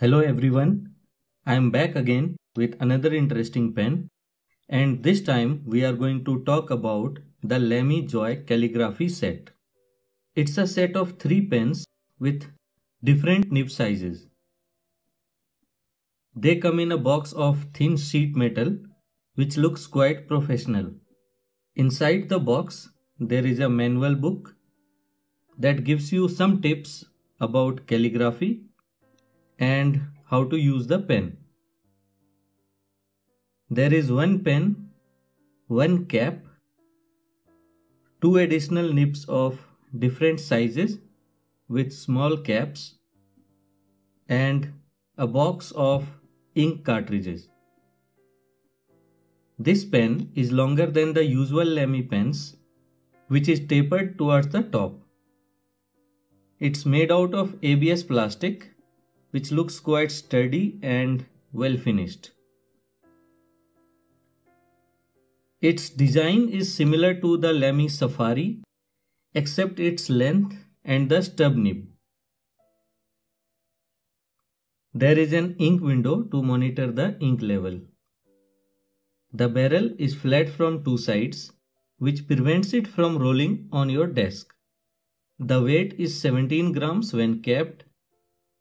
Hello everyone, I am back again with another interesting pen, and this time we are going to talk about the Lamy Joy calligraphy set. It's a set of 3 pens with different nib sizes. They come in a box of thin sheet metal which looks quite professional. Inside the box there is a manual book that gives you some tips about calligraphy and how to use the pen. There is one pen, one cap, 2 additional nibs of different sizes with small caps, and a box of ink cartridges. This pen is longer than the usual Lamy pens, which is tapered towards the top. It's made out of ABS plastic, which looks quite sturdy and well finished. Its design is similar to the Lamy Safari, except its length and the stub nib. There is an ink window to monitor the ink level. The barrel is flat from 2 sides, which prevents it from rolling on your desk. The weight is 17 grams when capped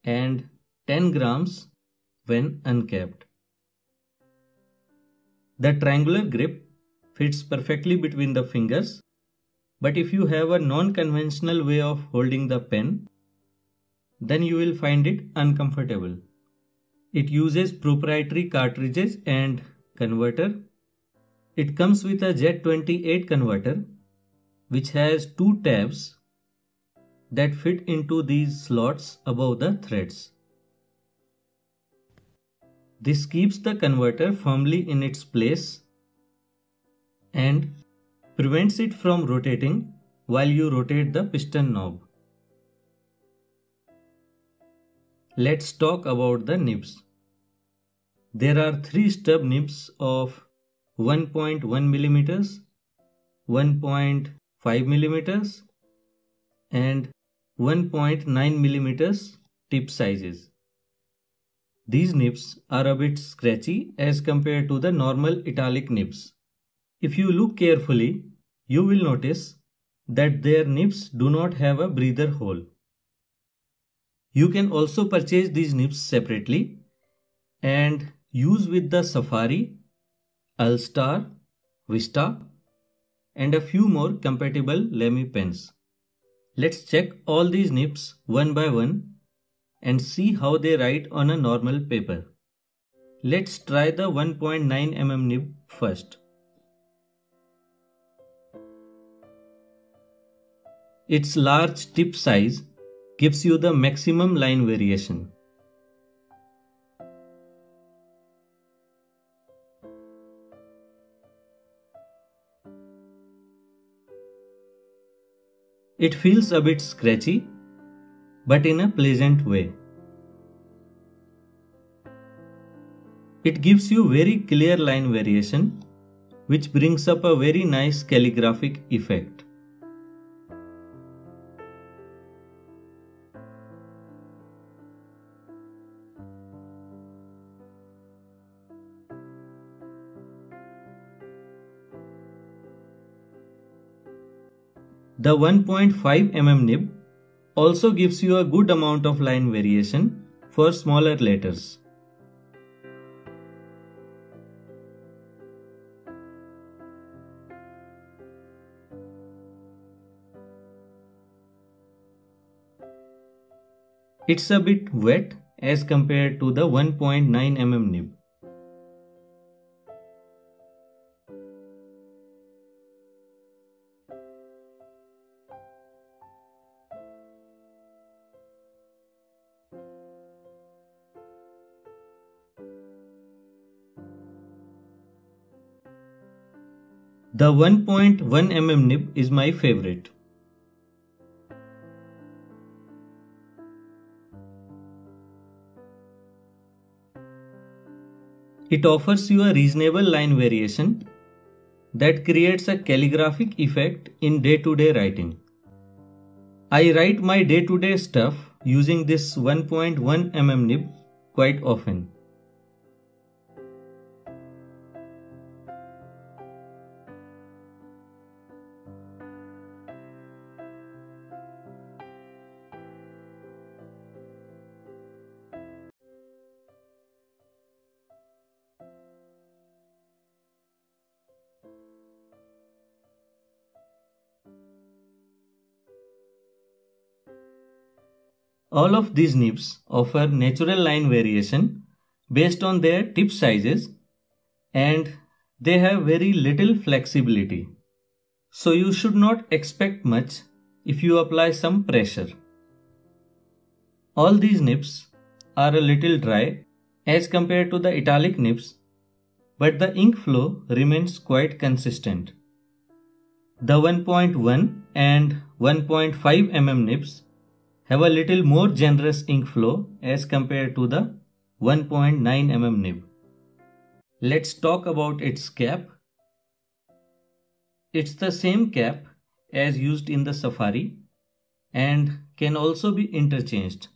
and 10 grams when uncapped. The triangular grip fits perfectly between the fingers, but if you have a non-conventional way of holding the pen, then you will find it uncomfortable. It uses proprietary cartridges and converter. It comes with a Z28 converter, which has 2 tabs that fit into these slots above the threads. This keeps the converter firmly in its place and prevents it from rotating while you rotate the piston knob. Let's talk about the nibs. There are 3 stub nibs of 1.1 mm, 1.5 mm and 1.9 mm tip sizes. These nibs are a bit scratchy as compared to the normal italic nibs. If you look carefully, you will notice that their nibs do not have a breather hole. You can also purchase these nibs separately and use with the Safari, All-Star, Vista and a few more compatible Lamy pens. Let's check all these nibs one by one and see how they write on a normal paper. Let's try the 1.9 mm nib first. Its large tip size gives you the maximum line variation. It feels a bit scratchy, but in a pleasant way. It gives you very clear line variation, which brings up a very nice calligraphic effect. The 1.5 mm nib also gives you a good amount of line variation for smaller letters. It's a bit wet as compared to the 1.9 mm nib. The 1.1 mm nib is my favorite. It offers you a reasonable line variation that creates a calligraphic effect in day-to-day writing. I write my day-to-day stuff using this 1.1 mm nib quite often. All of these nibs offer natural line variation based on their tip sizes, and they have very little flexibility. So you should not expect much if you apply some pressure. All these nibs are a little dry as compared to the italic nibs, but the ink flow remains quite consistent. The 1.1 and 1.5 mm nibs have a little more generous ink flow as compared to the 1.9 mm nib. Let's talk about its cap. It's the same cap as used in the Safari and can also be interchanged.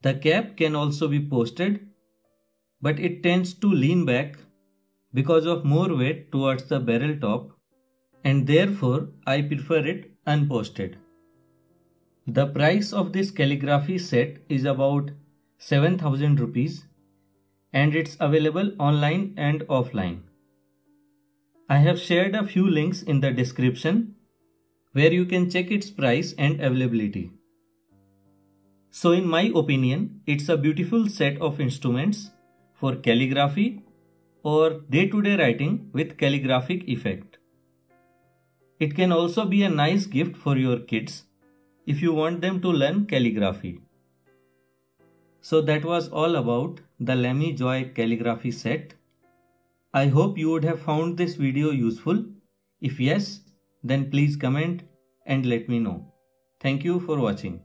The cap can also be posted, but it tends to lean back because of more weight towards the barrel top, and therefore I prefer it unposted. The price of this calligraphy set is about 7,000 rupees and it's available online and offline. I have shared a few links in the description where you can check its price and availability. So in my opinion, it's a beautiful set of instruments for calligraphy or day-to-day writing with calligraphic effect. It can also be a nice gift for your kids if you want them to learn calligraphy. So that was all about the Lamy Joy calligraphy set. I hope you would have found this video useful. If yes, then please comment and let me know. Thank you for watching.